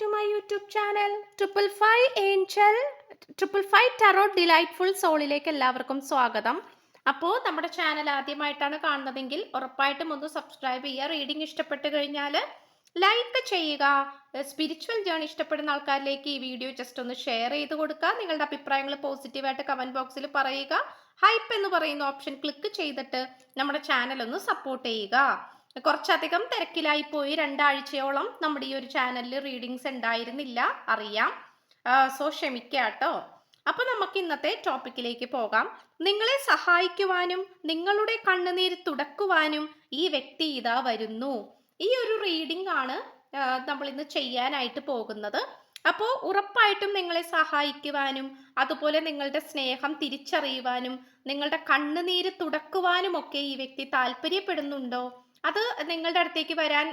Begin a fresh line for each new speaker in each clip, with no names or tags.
to my YouTube channel. Triple Five Angel, Triple Five Tarot Delightful Soulയിലേക്ക് എല്ലാവർക്കും സ്വാഗതം. അപ്പോൾ നമ്മുടെ ചാനൽ ആദ്യമായിട്ടാണ് കാണുന്നതെങ്കിൽ ഉറപ്പായിട്ടും ഒന്ന് സബ്സ്ക്രൈബ് ചെയ്യുക. റീഡിംഗ് ഇഷ്ടപ്പെട്ടു കഴിഞ്ഞാൽ ലൈക്ക് ചെയ്യുക. സ്പിരിച്വൽ ജേണി ഇഷ്ടപ്പെടുന്ന ആൾക്കാരിലേക്ക് ഈ വീഡിയോ ജസ്റ്റ് ഒന്ന് ഷെയർ ചെയ്ത് കൊടുക്കുക. നിങ്ങളുടെ അഭിപ്രായങ്ങൾ പോസിറ്റീവായിട്ട് കമന്റ് ബോക്സിൽ പറയുക. ഹൈപ്പ് എന്ന് പറയുന്ന ഓപ്ഷൻ ക്ലിക്ക് ചെയ്തിട്ട് നമ്മുടെ ചാനൽ ഒന്ന് സപ്പോർട്ട് ചെയ്യുക. കുറച്ചധികം തിരക്കിലായി പോയി. 2 ആഴ്ചയോളം നമ്മുടെ ഈ ഒരു ചാനലിൽ റീഡിങ്സ് ഉണ്ടായിരുന്നില്ല, അറിയാം. സോ ക്ഷമിക്കാട്ടോ. അപ്പൊ നമുക്ക് ഇന്നത്തെ ടോപ്പിക്കിലേക്ക് പോകാം. നിങ്ങളെ സഹായിക്കുവാനും നിങ്ങളുടെ കണ്ണുനീര് തുടക്കുവാനും ഈ വ്യക്തി ഇതാ വരുന്നു. ഈ ഒരു റീഡിംഗ് ആണ് നമ്മൾ ഇന്ന് ചെയ്യാനായിട്ട് പോകുന്നത്. അപ്പോൾ ഉറപ്പായിട്ടും നിങ്ങളെ സഹായിക്കുവാനും അതുപോലെ നിങ്ങളുടെ സ്നേഹം തിരിച്ചറിയുവാനും നിങ്ങളുടെ കണ്ണുനീര് തുടക്കുവാനും ഒക്കെ ഈ വ്യക്തി താല്പര്യപ്പെടുന്നുണ്ടോ? അത് നിങ്ങളുടെ അടുത്തേക്ക് വരാൻ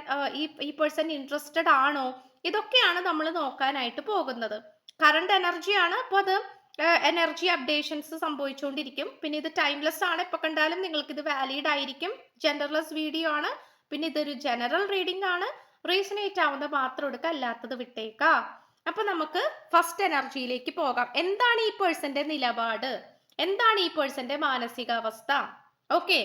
ഈ പേഴ്സൺ ഇൻട്രസ്റ്റഡ് ആണോ? ഇതൊക്കെയാണ് നമ്മൾ നോക്കാനായിട്ട് പോകുന്നത്. കറണ്ട് എനർജിയാണ്. അപ്പോൾ അത് എനർജി അപ്ഡേഷൻസ് സംഭവിച്ചുകൊണ്ടിരിക്കും. പിന്നെ ഇത് ടൈംലെസ് ആണ്. എപ്പോൾ കണ്ടാലും നിങ്ങൾക്ക് ഇത് വാലിഡ് ആയിരിക്കും. ജെൻഡർലെസ് വീഡിയോ ആണ്. പിന്നെ ഇതൊരു ജനറൽ റീഡിംഗ് ആണ്. റീസണേറ്റ് ആവുന്ന മാത്രം എടുക്കുക, അല്ലാത്തത് വിട്ടേക്കുക. അപ്പൊ നമുക്ക് ഫസ്റ്റ് എനർജിയിലേക്ക് പോകാം. എന്താണ് ഈ പേഴ്സന്റെ നിലപാട്? എന്താണ് ഈ പേഴ്സന്റെ മാനസികാവസ്ഥ? ഓക്കെ,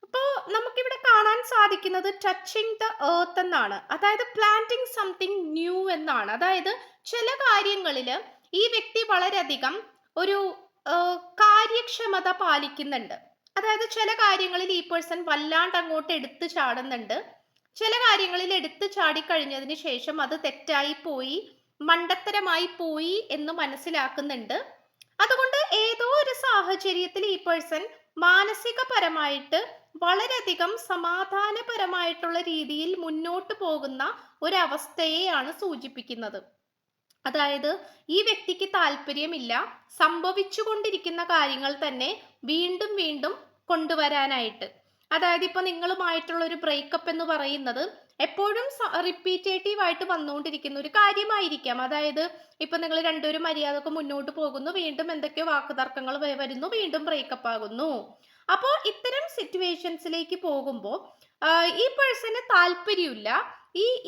അപ്പോ നമുക്കിവിടെ കാണാൻ സാധിക്കുന്നത് ടച്ചിങ് ദ എർത്ത് എന്നാണ്. അതായത് പ്ലാന്റിങ് സംതിങ് ന്യൂ എന്നാണ്. അതായത് ചില കാര്യങ്ങളിൽ ഈ വ്യക്തി വളരെയധികം ഒരു കാര്യക്ഷമത പാലിക്കുന്നുണ്ട്. അതായത് ചില കാര്യങ്ങളിൽ ഈ പേഴ്സൺ വല്ലാണ്ട് അങ്ങോട്ട് എടുത്തു ചാടുന്നുണ്ട്. ചില കാര്യങ്ങളിൽ എടുത്തു ചാടിക്കഴിഞ്ഞതിന് ശേഷം അത് തെറ്റായി പോയി, മണ്ടത്തരമായി പോയി എന്ന് മനസ്സിലാക്കുന്നുണ്ട്. അതുകൊണ്ട് ഏതോ ഒരു സാഹചര്യത്തിൽ ഈ പേഴ്സൺ മാനസികപരമായിട്ട് വളരെയധികം സമാധാനപരമായിട്ടുള്ള രീതിയിൽ മുന്നോട്ട് പോകുന്ന ഒരവസ്ഥയെയാണ് സൂചിപ്പിക്കുന്നത്. അതായത് ഈ വ്യക്തിക്ക് താല്പര്യമില്ല സംഭവിച്ചുകൊണ്ടിരിക്കുന്ന കാര്യങ്ങൾ തന്നെ വീണ്ടും വീണ്ടും കൊണ്ടുവരാനായിട്ട്. അതായത് ഇപ്പൊ നിങ്ങളുമായിട്ടുള്ള ഒരു ബ്രേക്കപ്പ് എന്ന് പറയുന്നത് എപ്പോഴും റിപ്പീറ്റേറ്റീവ് ആയിട്ട് വന്നുകൊണ്ടിരിക്കുന്ന ഒരു കാര്യമായിരിക്കാം. അതായത് ഇപ്പൊ നിങ്ങൾ രണ്ടുപേരും മര്യാദക്ക് മുന്നോട്ട് പോകുന്നു, വീണ്ടും എന്തൊക്കെയോ വാക്കുതർക്കങ്ങൾ വരുന്നു, വീണ്ടും ബ്രേക്കപ്പ് ആകുന്നു. അപ്പോൾ ഇത്തരം സിറ്റുവേഷൻസിലേക്ക് പോകുമ്പോൾ ഈ പേഴ്സണ് താല്പര്യമില്ല.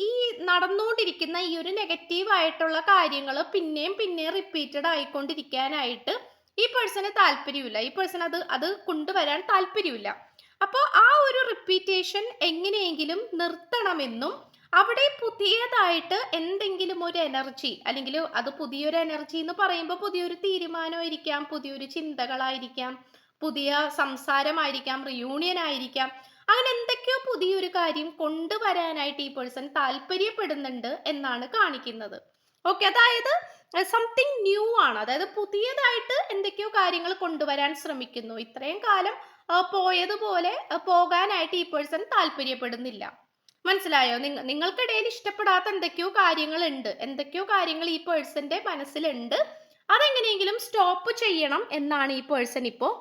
ഈ നടന്നുകൊണ്ടിരിക്കുന്ന ഈ ഒരു നെഗറ്റീവ് ആയിട്ടുള്ള കാര്യങ്ങൾ പിന്നെയും റിപ്പീറ്റഡ് ആയിക്കൊണ്ടിരിക്കാനായിട്ട് ഈ പേഴ്സണ് താല്പര്യമില്ല. ഈ പേഴ്സൺ അത് കൊണ്ടുവരാൻ താല്പര്യമില്ല. അപ്പോൾ ആ ഒരു റിപ്പീറ്റേഷൻ എങ്ങനെയെങ്കിലും നിർത്തണമെന്നും അവിടെ പുതിയതായിട്ട് എന്തെങ്കിലും ഒരു എനർജി, അല്ലെങ്കിൽ അത് പുതിയൊരു എനർജി എന്ന് പറയുമ്പോൾ പുതിയൊരു തീരുമാനമായിരിക്കാം, പുതിയൊരു ചിന്തകളായിരിക്കാം, പുതിയ സംസാരമായിരിക്കാം, റിയൂണിയൻ ആയിരിക്കാം, അങ്ങനെ എന്തൊക്കെയോ പുതിയൊരു കാര്യം കൊണ്ടുവരാനായിട്ട് ഈ പേഴ്സൺ താല്പര്യപ്പെടുന്നുണ്ട് എന്നാണ് കാണിക്കുന്നത്. ഓക്കെ, അതായത് സംതിങ് ന്യൂ ആണ്. അതായത് പുതിയതായിട്ട് എന്തൊക്കെയോ കാര്യങ്ങൾ കൊണ്ടുവരാൻ ശ്രമിക്കുന്നു. ഇത്രയും കാലം പോയതുപോലെ പോകാനായിട്ട് ഈ പേഴ്സൺ താല്പര്യപ്പെടുന്നില്ല. മനസ്സിലായോ? നിങ്ങൾക്കിടയിൽ ഇഷ്ടപ്പെടാത്ത എന്തൊക്കെയോ കാര്യങ്ങളുണ്ട്, എന്തൊക്കെയോ കാര്യങ്ങൾ ഈ പേഴ്സന്റെ മനസ്സിലുണ്ട്. അതെങ്ങനെയെങ്കിലും സ്റ്റോപ്പ് ചെയ്യണം എന്നാണ് ഈ പേഴ്സൺ ഇപ്പോൾ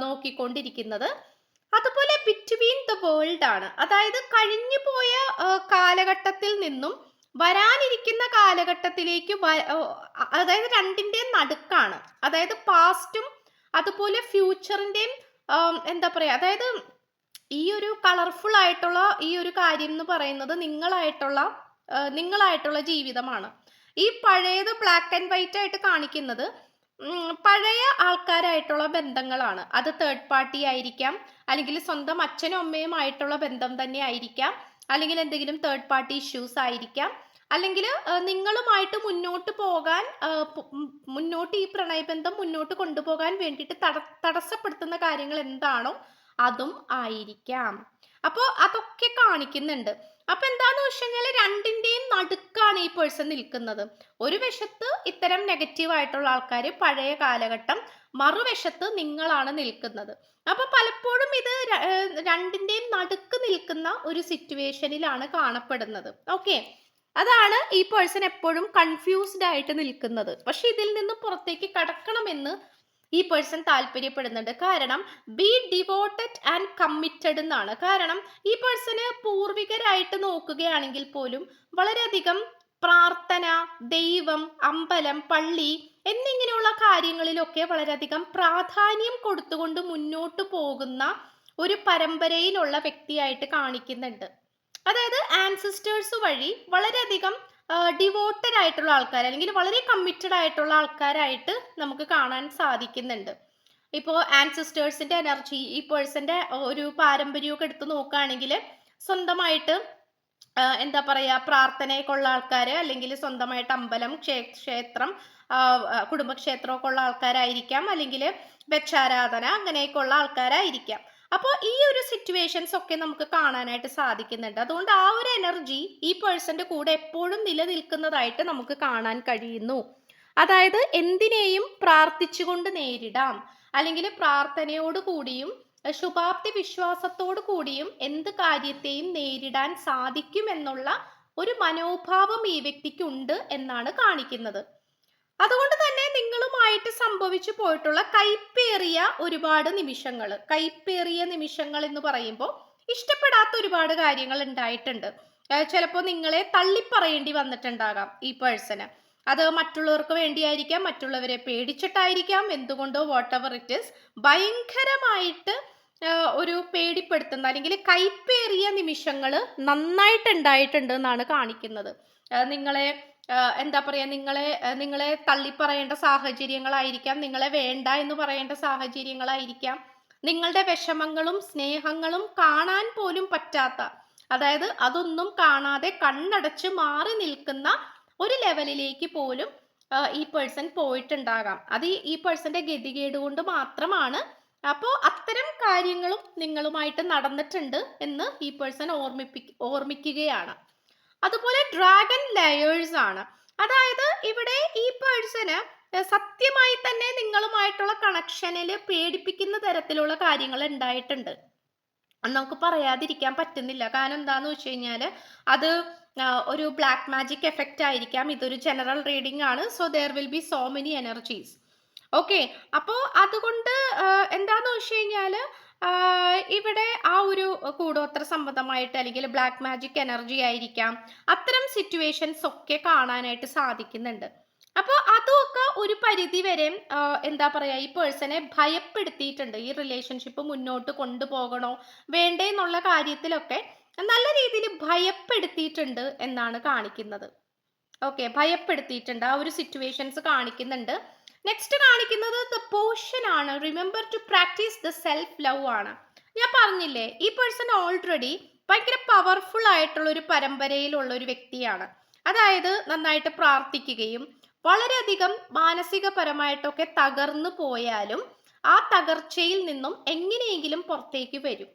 നോക്കിക്കൊണ്ടിരിക്കുന്നത്. അതുപോലെ ബിറ്റ്വീൻ ദ വേൾഡ് ആണ്. അതായത് കഴിഞ്ഞു പോയ കാലഘട്ടത്തിൽ നിന്നും വരാനിരിക്കുന്ന കാലഘട്ടത്തിലേക്ക് അതായത് രണ്ടിന്റെയും നടുക്കാണ്. അതായത് പാസ്റ്റും അതുപോലെ ഫ്യൂച്ചറിന്റെയും എന്താ പറയാ, അതായത് ഈ ഒരു കളർഫുൾ ആയിട്ടുള്ള ഈ ഒരു കാര്യം എന്ന് പറയുന്നത് നിങ്ങളായിട്ടുള്ള ജീവിതമാണ്. ഈ പഴയത് ബ്ലാക്ക് ആൻഡ് വൈറ്റ് ആയിട്ട് കാണിക്കുന്നത് പഴയ ആൾക്കാരായിട്ടുള്ള ബന്ധങ്ങളാണ്. അത് തേർഡ് പാർട്ടി ആയിരിക്കാം, അല്ലെങ്കിൽ സ്വന്തം അച്ഛനും അമ്മയുമായിട്ടുള്ള ബന്ധം തന്നെ ആയിരിക്കാം, അല്ലെങ്കിൽ എന്തെങ്കിലും തേർഡ് പാർട്ടി ഇഷ്യൂസ് ആയിരിക്കാം, അല്ലെങ്കിൽ നിങ്ങളുമായിട്ട് മുന്നോട്ട് ഈ പ്രണയബന്ധം മുന്നോട്ട് കൊണ്ടുപോകാൻ വേണ്ടിയിട്ട് തടസ്സപ്പെടുത്തുന്ന കാര്യങ്ങൾ എന്താണോ അതും ആയിരിക്കാം. അപ്പോൾ അതൊക്കെ കാണിക്കുന്നുണ്ട്. അപ്പൊ എന്താന്ന് വെച്ച് കഴിഞ്ഞാൽ രണ്ടിന്റെയും നടുക്കാണ് ഈ പേഴ്സൺ നിൽക്കുന്നത്. ഒരു വശത്ത് ഇത്തരം നെഗറ്റീവ് ആയിട്ടുള്ള ആൾക്കാർ, പഴയ കാലഘട്ടം, മറുവശത്ത് നിങ്ങളാണ് നിൽക്കുന്നത്. അപ്പൊ പലപ്പോഴും ഇത് രണ്ടിന്റെയും നടുക്ക് നിൽക്കുന്ന ഒരു സിറ്റുവേഷനിലാണ് കാണപ്പെടുന്നത്. ഓക്കെ, അതാണ് ഈ പേഴ്സൺ എപ്പോഴും കൺഫ്യൂസ്ഡ് ആയിട്ട് നിൽക്കുന്നത്. പക്ഷെ ഇതിൽ നിന്ന് പുറത്തേക്ക് കടക്കണമെന്ന് ഈ പേഴ്സൺ താല്പര്യപ്പെടുന്നുണ്ട്. കാരണം ബി ഡിവോട്ടഡ് ആൻഡ് കമ്മിറ്റഡ് എന്നാണ്. കാരണം ഈ പേഴ്സണ് പൂർവികരായിട്ട് നോക്കുകയാണെങ്കിൽ പോലും വളരെയധികം പ്രാർത്ഥന, ദൈവം, അമ്പലം, പള്ളി എന്നിങ്ങനെയുള്ള കാര്യങ്ങളിലൊക്കെ വളരെയധികം പ്രാധാന്യം കൊടുത്തുകൊണ്ട് മുന്നോട്ട് പോകുന്ന ഒരു പരമ്പരയിലുള്ള വ്യക്തിയായിട്ട് കാണിക്കുന്നുണ്ട്. അതായത് ആൻസിസ്റ്റേഴ്സ് വഴി വളരെയധികം ഡിവോട്ടഡ് ആയിട്ടുള്ള ആൾക്കാർ അല്ലെങ്കിൽ വളരെ കമ്മിറ്റഡ് ആയിട്ടുള്ള ആൾക്കാരായിട്ട് നമുക്ക് കാണാൻ സാധിക്കുന്നുണ്ട്. ഇപ്പോൾ ആൻസിസ്റ്റേഴ്സിന്റെ എനർജി, ഈ പേഴ്സന്റെ ഒരു പാരമ്പര്യമൊക്കെ എടുത്ത് നോക്കുകയാണെങ്കിൽ സ്വന്തമായിട്ട് എന്താ പറയാ പ്രാർത്ഥനയൊക്കെ ഉള്ള ആൾക്കാര്, അല്ലെങ്കിൽ സ്വന്തമായിട്ട് അമ്പലം, ക്ഷേത്രം, കുടുംബക്ഷേത്രമൊക്കെ ഉള്ള ആൾക്കാരായിരിക്കാം, അല്ലെങ്കിൽ വെച്ചാരാധന അങ്ങനെയൊക്കെ ഉള്ള ആൾക്കാരായിരിക്കാം. അപ്പോൾ ഈ ഒരു സിറ്റുവേഷൻസ് ഒക്കെ നമുക്ക് കാണാനായിട്ട് സാധിക്കുന്നുണ്ട്. അതുകൊണ്ട് ആ ഒരു എനർജി ഈ പേഴ്സന്റെ കൂടെ എപ്പോഴും നിലനിൽക്കുന്നതായിട്ട് നമുക്ക് കാണാൻ കഴിയുന്നു. അതായത് എന്തിനേയും പ്രാർത്ഥിച്ചുകൊണ്ട് നേരിടാം, അല്ലെങ്കിൽ പ്രാർത്ഥനയോട് കൂടിയും ശുഭാപ്തി വിശ്വാസത്തോടു കൂടിയും എന്ത് കാര്യത്തെയും നേരിടാൻ സാധിക്കും എന്നുള്ള ഒരു മനോഭാവം ഈ വ്യക്തിക്കുണ്ട് എന്നാണ് കാണിക്കുന്നത്. അതുകൊണ്ട് തന്നെ നിങ്ങളുമായിട്ട് സംഭവിച്ചു പോയിട്ടുള്ള കൈപ്പേറിയ ഒരുപാട് നിമിഷങ്ങൾ, കൈപ്പേറിയ നിമിഷങ്ങൾ എന്ന് പറയുമ്പോൾ ഇഷ്ടപ്പെടാത്ത ഒരുപാട് കാര്യങ്ങൾ ഉണ്ടായിട്ടുണ്ട്. ചിലപ്പോൾ നിങ്ങളെ തള്ളിപ്പറയേണ്ടി വന്നിട്ടുണ്ടാകാം ഈ പേഴ്സണ്. അത് മറ്റുള്ളവർക്ക് വേണ്ടിയായിരിക്കാം, മറ്റുള്ളവരെ പേടിച്ചിട്ടായിരിക്കാം, എന്തുകൊണ്ടോ വാട്ട് എവർ ഇറ്റ് ഇസ്, ഭയങ്കരമായിട്ട് ഒരു പേടിപ്പെടുത്തുന്ന അല്ലെങ്കിൽ കൈപ്പേറിയ നിമിഷങ്ങൾ നന്നായിട്ട് ഉണ്ടായിട്ടുണ്ട് എന്നാണ് കാണിക്കുന്നത്. നിങ്ങളെ എന്താ പറയാ, നിങ്ങളെ തള്ളിപ്പറയേണ്ട സാഹചര്യങ്ങളായിരിക്കാം, നിങ്ങളെ വേണ്ട എന്ന് പറയേണ്ട സാഹചര്യങ്ങളായിരിക്കാം, നിങ്ങളുടെ വിഷമങ്ങളും സ്നേഹങ്ങളും കാണാൻ പോലും പറ്റാത്ത, അതായത് അതൊന്നും കാണാതെ കണ്ണടച്ച് മാറി നിൽക്കുന്ന ഒരു ലെവലിലേക്ക് പോലും ഈ പേഴ്സൺ പോയിട്ടുണ്ടാകാം. അത് ഈ പേഴ്സന്റെ ഗതികേട് കൊണ്ട് മാത്രമാണ്. അപ്പോൾ അത്തരം കാര്യങ്ങളും നിങ്ങളുമായിട്ട് നടന്നിട്ടുണ്ട് എന്ന് ഈ പേഴ്സൺ ഓർമ്മിക്കുകയാണ്. അതുപോലെ ഡ്രാഗൺ ലെയേഴ്സ് ആണ്. അതായത് ഇവിടെ ഈ പേഴ്സണ് സത്യമായി തന്നെ നിങ്ങളുമായിട്ടുള്ള കണക്ഷനിൽ പേടിപ്പിക്കുന്ന തരത്തിലുള്ള കാര്യങ്ങൾ ഉണ്ടായിട്ടുണ്ട്. നമുക്ക് പറയാതിരിക്കാൻ പറ്റുന്നില്ല. കാരണം എന്താന്ന് വെച്ച് കഴിഞ്ഞാല് അത് ഒരു ബ്ലാക്ക് മാജിക് എഫക്റ്റ് ആയിരിക്കാം. ഇതൊരു ജനറൽ റീഡിംഗ് ആണ്. So there will be so many energies. Okay, അപ്പോൾ അതുകൊണ്ട് എന്താന്ന് വെച്ച് കഴിഞ്ഞാല് ഇവിടെ ആ ഒരു കൂടോത്ര സംബന്ധമായിട്ട് അല്ലെങ്കിൽ ബ്ലാക്ക് മാജിക് എനർജി ആയിരിക്കാം, അത്തരം സിറ്റുവേഷൻസ് ഒക്കെ കാണാനായിട്ട് സാധിക്കുന്നുണ്ട്. അപ്പോൾ അതൊക്കെ ഒരു പരിധി വരെ എന്താ പറയാ ഈ പേഴ്സണെ ഭയപ്പെടുത്തിയിട്ടുണ്ട്. ഈ റിലേഷൻഷിപ്പ് മുന്നോട്ട് കൊണ്ടുപോകണോ വേണ്ടേ എന്നുള്ള കാര്യത്തിലൊക്കെ നല്ല രീതിയിൽ ഭയപ്പെടുത്തിയിട്ടുണ്ട് എന്നാണ് കാണിക്കുന്നത്. ഓക്കെ, ഭയപ്പെടുത്തിയിട്ടുണ്ട്, ആ ഒരു സിറ്റുവേഷൻസ് കാണിക്കുന്നുണ്ട്. നെക്സ്റ്റ് കാണിക്കുന്നത് ദ പോർഷൻ ആണ്. Remember to practise the self love ആണ്. ഞാൻ പറഞ്ഞില്ലേ ഈ പേഴ്സൺ ഓൾറെഡി ഭയങ്കര പവർഫുൾ ആയിട്ടുള്ള ഒരു പരമ്പരയിലുള്ള ഒരു വ്യക്തിയാണ്. അതായത് നന്നായിട്ട് പ്രാർത്ഥിക്കുകയും വളരെയധികം മാനസികപരമായിട്ടൊക്കെ തകർന്നു പോയാലും ആ തകർച്ചയിൽ നിന്നും എങ്ങനെയെങ്കിലും പുറത്തേക്ക് വരും.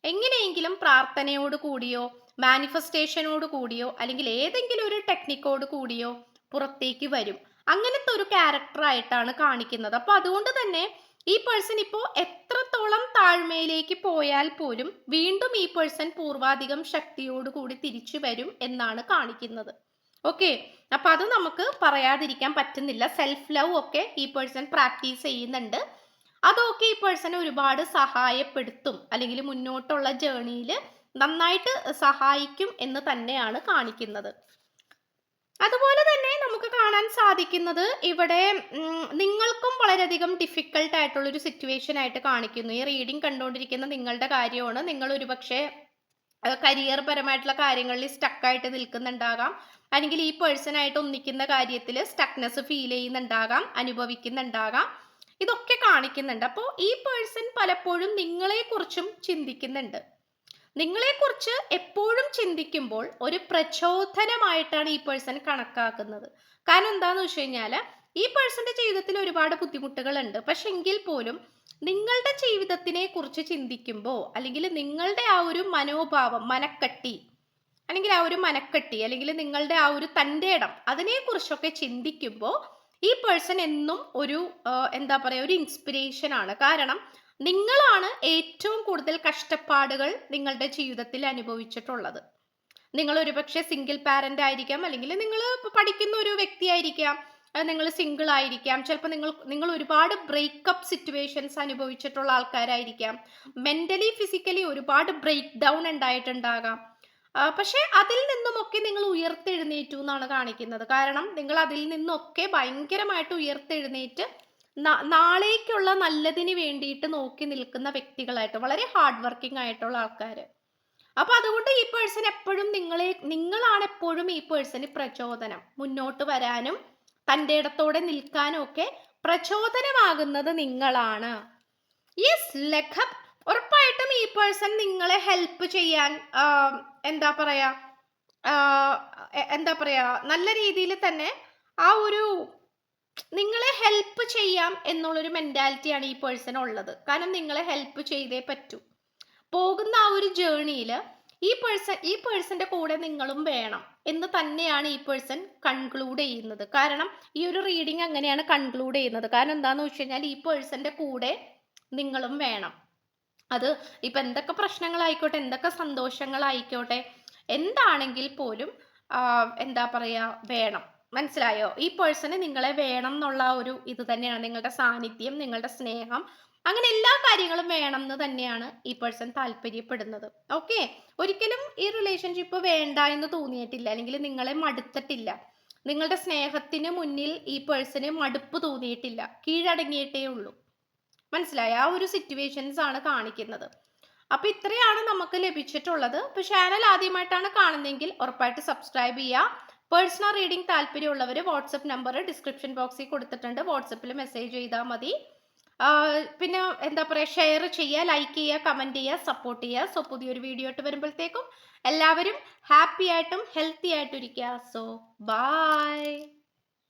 എങ്ങനെയെങ്കിലും പ്രാർത്ഥനയോട് കൂടിയോ മാനിഫെസ്റ്റേഷനോട് കൂടിയോ അല്ലെങ്കിൽ ഏതെങ്കിലും ഒരു ടെക്നിക്കോട് കൂടിയോ പുറത്തേക്ക് വരും. അങ്ങനത്തെ ഒരു ക്യാരക്ടർ ആയിട്ടാണ് കാണിക്കുന്നത്. അപ്പൊ അതുകൊണ്ട് തന്നെ ഈ പേഴ്സൺ ഇപ്പോൾ എത്രത്തോളം താഴ്മയിലേക്ക് പോയാൽ പോലും വീണ്ടും ഈ പേഴ്സൺ പൂർവാധികം ശക്തിയോട് കൂടി തിരിച്ചു വരും എന്നാണ് കാണിക്കുന്നത്. ഓക്കെ, അപ്പൊ അത് നമുക്ക് പറയാതിരിക്കാൻ പറ്റുന്നില്ല. സെൽഫ് ലവ് ഒക്കെ ഈ പേഴ്സൺ പ്രാക്ടീസ് ചെയ്യുന്നുണ്ട്. അതൊക്കെ ഈ പേഴ്സണെ ഒരുപാട് സഹായപ്പെടുത്തും, അല്ലെങ്കിൽ മുന്നോട്ടുള്ള ജേണിയിൽ നന്നായിട്ട് സഹായിക്കും എന്ന് തന്നെയാണ് കാണിക്കുന്നത്. അതുപോലെ തന്നെ നമുക്ക് കാണാൻ സാധിക്കുന്നത് ഇവിടെ നിങ്ങൾക്കും വളരെയധികം ഡിഫിക്കൽട്ട് ആയിട്ടുള്ള ഒരു സിറ്റുവേഷൻ ആയിട്ട് കാണിക്കുന്നു. ഈ റീഡിംഗ് കണ്ടുകൊണ്ടിരിക്കുന്ന നിങ്ങളുടെ കാര്യമാണ്. നിങ്ങൾ ഒരുപക്ഷെ കരിയർ പരമായിട്ടുള്ള കാര്യങ്ങളിൽ സ്റ്റക്കായിട്ട് നിൽക്കുന്നുണ്ടാകാം, അല്ലെങ്കിൽ ഈ പേഴ്സണായിട്ട് ഒന്നിക്കുന്ന കാര്യത്തിൽ സ്റ്റക്നെസ് ഫീൽ ചെയ്യുന്നുണ്ടാകാം, അനുഭവിക്കുന്നുണ്ടാകാം. ഇതൊക്കെ കാണിക്കുന്നുണ്ട്. അപ്പോൾ ഈ പേഴ്സൺ പലപ്പോഴും നിങ്ങളെക്കുറിച്ചും ചിന്തിക്കുന്നുണ്ട്. നിങ്ങളെക്കുറിച്ച് എപ്പോഴും ചിന്തിക്കുമ്പോൾ ഒരു പ്രചോദനമായിട്ടാണ് ഈ പേഴ്സൺ കണക്കാക്കുന്നത്. കാരണം എന്താന്ന് വെച്ച് കഴിഞ്ഞാൽ ഈ പേഴ്സന്റെ ജീവിതത്തിൽ ഒരുപാട് ബുദ്ധിമുട്ടുകളുണ്ട്. പക്ഷെ എങ്കിൽ പോലും നിങ്ങളുടെ ജീവിതത്തിനെ കുറിച്ച് ചിന്തിക്കുമ്പോൾ, അല്ലെങ്കിൽ നിങ്ങളുടെ ആ ഒരു മനോഭാവം, മനക്കട്ടി, അല്ലെങ്കിൽ നിങ്ങളുടെ ആ ഒരു തൻ്റെ ഇടം, അതിനെക്കുറിച്ചൊക്കെ ചിന്തിക്കുമ്പോൾ ഈ പേഴ്സൺ എന്നും ഒരു എന്താ പറയുക ഒരു ഇൻസ്പിറേഷൻ ആണ്. കാരണം നിങ്ങളാണ് ഏറ്റവും കൂടുതൽ കഷ്ടപ്പാടുകൾ നിങ്ങളുടെ ജീവിതത്തിൽ അനുഭവിച്ചിട്ടുള്ളത്. നിങ്ങൾ ഒരുപക്ഷെ സിംഗിൾ പാരന്റ് ആയിരിക്കാം, അല്ലെങ്കിൽ നിങ്ങൾ പഠിക്കുന്ന ഒരു വ്യക്തിയായിരിക്കാം, നിങ്ങൾ സിംഗിൾ ആയിരിക്കാം, ചിലപ്പോൾ നിങ്ങൾ ഒരുപാട് ബ്രേക്കപ്പ് സിറ്റുവേഷൻസ് അനുഭവിച്ചിട്ടുള്ള ആൾക്കാരായിരിക്കാം, മെന്റലി ഫിസിക്കലി ഒരുപാട് ബ്രേക്ക് ഡൗൺ ഉണ്ടായിട്ടുണ്ടാകാം. പക്ഷെ അതിൽ നിന്നുമൊക്കെ നിങ്ങൾ ഉയർത്തെഴുന്നേറ്റു എന്നാണ് കാണിക്കുന്നത്. കാരണം നിങ്ങൾ അതിൽ നിന്നൊക്കെ ഭയങ്കരമായിട്ട് ഉയർത്തെഴുന്നേറ്റ് നാളേക്കുള്ള നല്ലതിന് വേണ്ടിയിട്ട് നോക്കി നിൽക്കുന്ന വ്യക്തികളായിട്ട്, വളരെ ഹാർഡ് വർക്കിംഗ് ആയിട്ടുള്ള ആൾക്കാർ. അപ്പൊ അതുകൊണ്ട് ഈ പേഴ്സൺ എപ്പോഴും നിങ്ങളാണ് എപ്പോഴും ഈ പേഴ്സന് പ്രചോദനം, മുന്നോട്ട് വരാനും തൻ്റെ ഇടത്തോടെ നിൽക്കാനും ഒക്കെ പ്രചോദനമാകുന്നത് നിങ്ങളാണ്. യെസ് ലഖബ്, ഉറപ്പായിട്ടും ഈ പേഴ്സൺ നിങ്ങളെ ഹെൽപ്പ് ചെയ്യാൻ എന്താ പറയാ നല്ല രീതിയിൽ തന്നെ ആ ഒരു നിങ്ങളെ ഹെൽപ്പ് ചെയ്യാം എന്നുള്ളൊരു മെന്റാലിറ്റിയാണ് ഈ പേഴ്സൺ ഉള്ളത്. കാരണം നിങ്ങളെ ഹെൽപ്പ് ചെയ്തേ പറ്റൂ. പോകുന്ന ആ ഒരു ജേണിയിൽ ഈ പേഴ്സന്റെ കൂടെ നിങ്ങളും വേണം എന്ന് തന്നെയാണ് ഈ പേഴ്സൺ കൺക്ലൂഡ് ചെയ്യുന്നത്. കാരണം ഈ ഒരു റീഡിങ് അങ്ങനെയാണ് കൺക്ലൂഡ് ചെയ്യുന്നത്. കാരണം എന്താന്ന് വെച്ച് കഴിഞ്ഞാൽ ഈ പേഴ്സന്റെ കൂടെ നിങ്ങളും വേണം. അത് ഇപ്പൊ എന്തൊക്കെ പ്രശ്നങ്ങളായിക്കോട്ടെ, എന്തൊക്കെ സന്തോഷങ്ങളായിക്കോട്ടെ, എന്താണെങ്കിൽ പോലും എന്താ പറയാ വേണം. മനസ്സിലായോ? ഈ പേഴ്സണ് നിങ്ങളെ വേണം എന്നുള്ള ഒരു ഇത് തന്നെയാണ്, നിങ്ങളുടെ സാന്നിധ്യം, നിങ്ങളുടെ സ്നേഹം, അങ്ങനെ എല്ലാ കാര്യങ്ങളും വേണം എന്ന് തന്നെയാണ് ഈ പേഴ്സൺ താല്പര്യപ്പെടുന്നത്. ഓക്കെ, ഒരിക്കലും ഈ റിലേഷൻഷിപ്പ് വേണ്ട എന്ന് തോന്നിയിട്ടില്ല, അല്ലെങ്കിൽ നിങ്ങളെ മടുത്തിട്ടില്ല. നിങ്ങളുടെ സ്നേഹത്തിന് മുന്നിൽ ഈ പേഴ്സന് മടുപ്പ് തോന്നിയിട്ടില്ല, കീഴടങ്ങിയിട്ടേ ഉള്ളൂ. മനസ്സിലായ? ആ ഒരു സിറ്റുവേഷൻസ് ആണ് കാണിക്കുന്നത്. അപ്പൊ ഇത്രയാണ് നമുക്ക് ലഭിച്ചിട്ടുള്ളത്. ഇപ്പൊ ചാനൽ ആദ്യമായിട്ടാണ് കാണുന്നതെങ്കിൽ ഉറപ്പായിട്ട് സബ്സ്ക്രൈബ് ചെയ്യുക. പേഴ്സണൽ റീഡിംഗ് താല്പര്യമുള്ളവർ വാട്സപ്പ് നമ്പർ ഡിസ്ക്രിപ്ഷൻ ബോക്സിൽ കൊടുത്തിട്ടുണ്ട്, വാട്സപ്പിൽ മെസ്സേജ് ചെയ്താൽ മതി. പിന്നെ എന്താ പറയുക, ഷെയർ ചെയ്യുക, ലൈക്ക് ചെയ്യുക, കമൻറ്റ് ചെയ്യുക, സപ്പോർട്ട് ചെയ്യുക. സോ പുതിയൊരു വീഡിയോ ആയിട്ട് വരുമ്പോഴത്തേക്കും എല്ലാവരും ഹാപ്പി ആയിട്ടും ഹെൽത്തി ആയിട്ടും ഇരിക്കുക. So by.